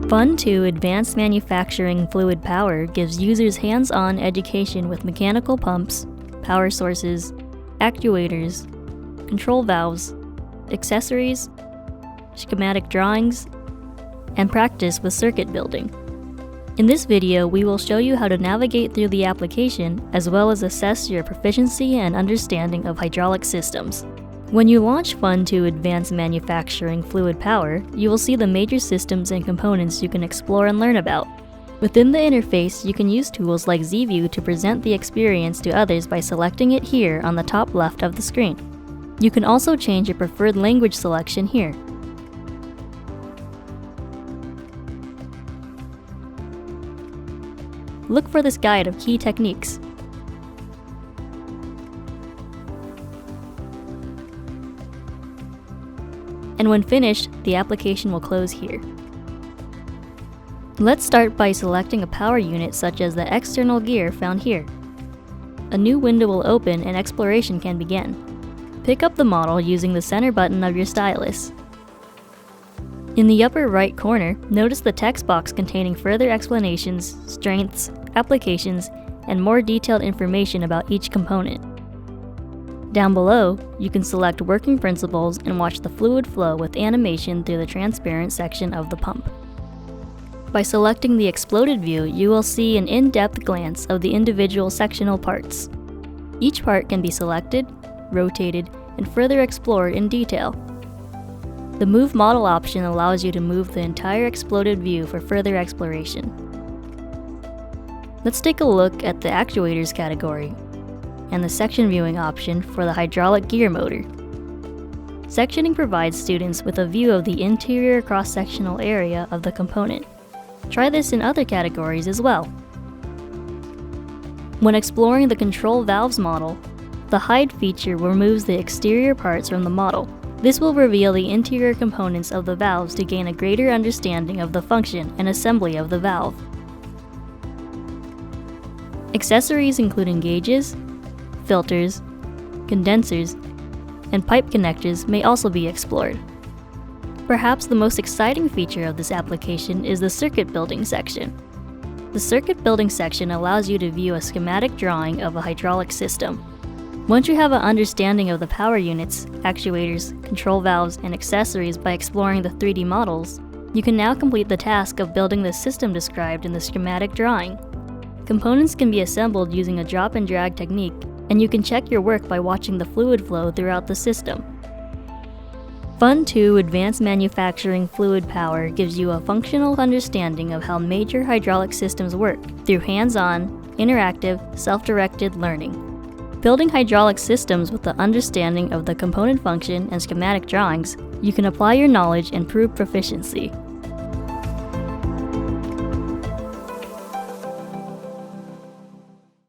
Fund 2 Advanced Manufacturing Fluid Power gives users hands-on education with mechanical pumps, power sources, actuators, control valves, accessories, schematic drawings, and practice with circuit building. In this video, we will show you how to navigate through the application as well as assess your proficiency and understanding of hydraulic systems. When you launch Fund 2 Advanced Manufacturing Fluid Power, you will see the major systems and components you can explore and learn about. Within the interface, you can use tools like Z-View to present the experience to others by selecting it here on the top left of the screen. You can also change your preferred language selection here. Look for this guide of key techniques. And when finished, the application will close here. Let's start by selecting a power unit such as the external gear found here. A new window will open and exploration can begin. Pick up the model using the center button of your stylus. In the upper right corner, notice the text box containing further explanations, strengths, applications, and more detailed information about each component. Down below, you can select working principles and watch the fluid flow with animation through the transparent section of the pump. By selecting the exploded view, you will see an in-depth glance of the individual sectional parts. Each part can be selected, rotated, and further explored in detail. The Move Model option allows you to move the entire exploded view for further exploration. Let's take a look at the Actuators category and the Section Viewing option for the hydraulic gear motor. Sectioning provides students with a view of the interior cross-sectional area of the component. Try this in other categories as well. When exploring the control valves model, the Hide feature removes the exterior parts from the model. This will reveal the interior components of the valves to gain a greater understanding of the function and assembly of the valve. Accessories including gauges, filters, condensers, and pipe connectors may also be explored. Perhaps the most exciting feature of this application is the circuit building section. The circuit building section allows you to view a schematic drawing of a hydraulic system. Once you have an understanding of the power units, actuators, control valves, and accessories by exploring the 3D models, you can now complete the task of building the system described in the schematic drawing. Components can be assembled using a drop and drag technique, and you can check your work by watching the fluid flow throughout the system. Fund 2 Advanced Manufacturing Fluid Power gives you a functional understanding of how major hydraulic systems work through hands-on, interactive, self-directed learning. Building hydraulic systems with the understanding of the component function and schematic drawings, you can apply your knowledge and prove proficiency.